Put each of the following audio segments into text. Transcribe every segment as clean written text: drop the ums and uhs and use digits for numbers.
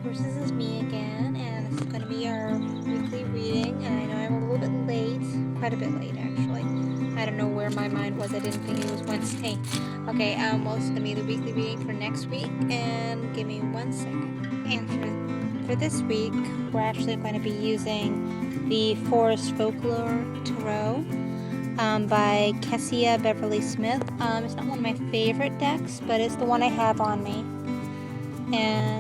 course, this is me again, and this is going to be our weekly reading. And I know I'm a little bit late, quite a bit late actually. I don't know where my mind was. I didn't think it was Wednesday. Okay, well, it's going to be the weekly reading for next week, and give me 1 second. And for this week, we're actually going to be using the Forest Folklore Tarot by Kessia Beverly Smith. It's not one of my favorite decks, but it's the one I have on me. And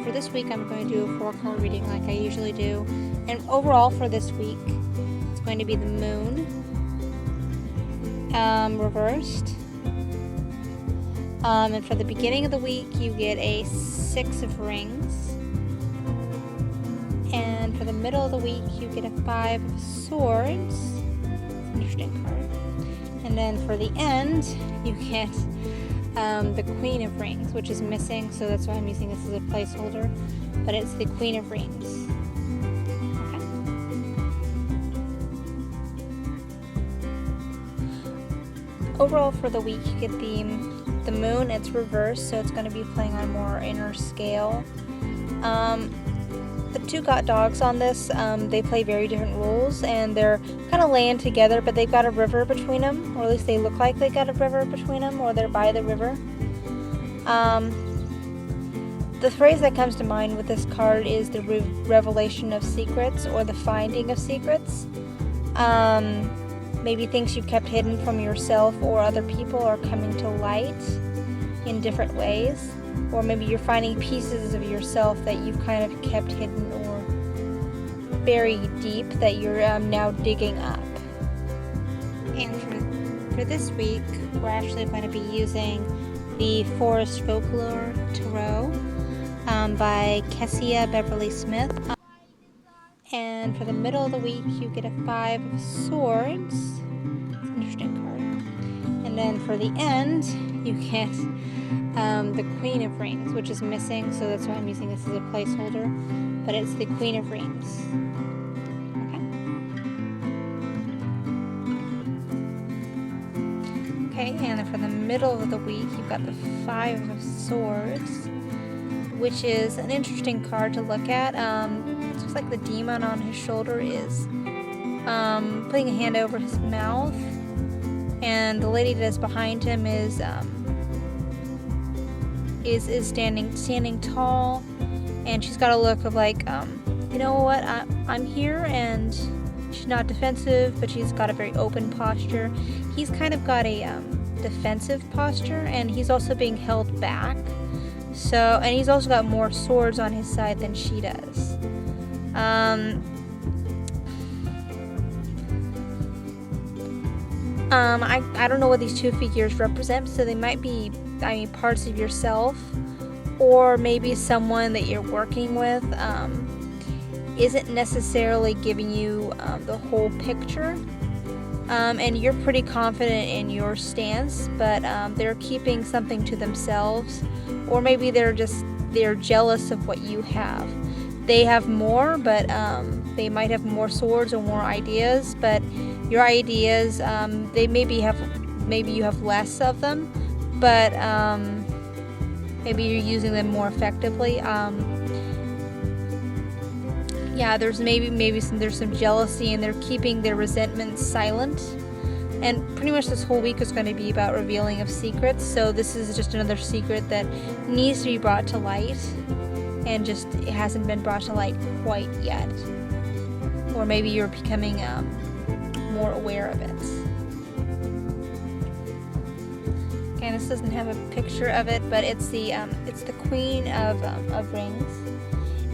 for this week, I'm going to do a 4-card reading like I usually do. And overall for this week, it's going to be the Moon reversed. And for the beginning of the week, you get a 6 of Rings. And for the middle of the week, you get a 5 of Swords. It's an interesting card. And then for the end, you get the Queen of Rings, which is missing, so that's why I'm using this as a placeholder, but it's the Queen of Rings. Okay. Overall for the week, you get the Moon. It's reversed, so it's going to be playing on a more inner scale. The two got dogs on this. They play very different roles, and they're kind of laying together, but they've got a river between them, or at least they look like they got a river between them, or they're by the river. The phrase that comes to mind with this card is the revelation of secrets, or the finding of secrets. Maybe things you've kept hidden from yourself or other people are coming to light in different ways. Or maybe you're finding pieces of yourself that you've kind of kept hidden or buried deep that you're now digging up. And for this week, we're actually going to be using the Forest Folklore Tarot by Kessia Beverly Smith. And for the middle of the week, you get a 5 of Swords. It's an interesting card. And then for the end, you get the Queen of Rings, which is missing, so that's why I'm using this as a placeholder, but it's the Queen of Rings. Okay, and then for the middle of the week, you've got the 5 of Swords, which is an interesting card to look at. It looks like the demon on his shoulder is putting a hand over his mouth, and the lady that's behind him is standing tall, and she's got a look of like, you know what, I'm here, and she's not defensive, but she's got a very open posture. He's kind of got a defensive posture, and he's also being held back. So, and he's also got more swords on his side than she does. I don't know what these two figures represent, so they might be, parts of yourself, or maybe someone that you're working with isn't necessarily giving you the whole picture, and you're pretty confident in your stance, but they're keeping something to themselves, or maybe they're jealous of what you have. They have more, but they might have more swords or more ideas, but your ideas, maybe you have less of them, but maybe you're using them more effectively. Yeah, there's there's some jealousy, and they're keeping their resentment silent. And pretty much this whole week is going to be about revealing of secrets. So this is just another secret that needs to be brought to light, and just it hasn't been brought to light quite yet. Or maybe you're becoming more aware of it. Okay, this doesn't have a picture of it, but it's the Queen of Rings.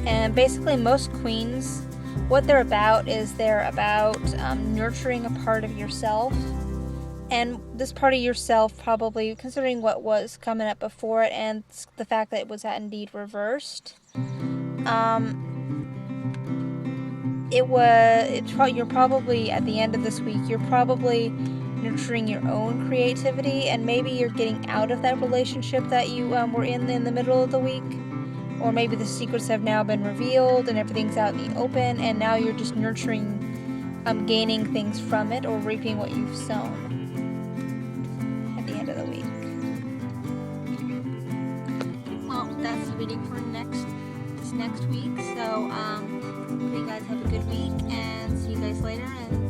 And basically, most queens, what they're about is they're about nurturing a part of yourself. And this part of yourself, probably considering what was coming up before it and the fact that it was indeed reversed, you're probably at the end of this week, you're probably nurturing your own creativity, and maybe you're getting out of that relationship that you were in the middle of the week. Or maybe the secrets have now been revealed and everything's out in the open, and now you're just nurturing, gaining things from it, or reaping what you've sown at the end of the week. Well, that's the reading for next next week. So hope you guys have a good week, and see you guys later. And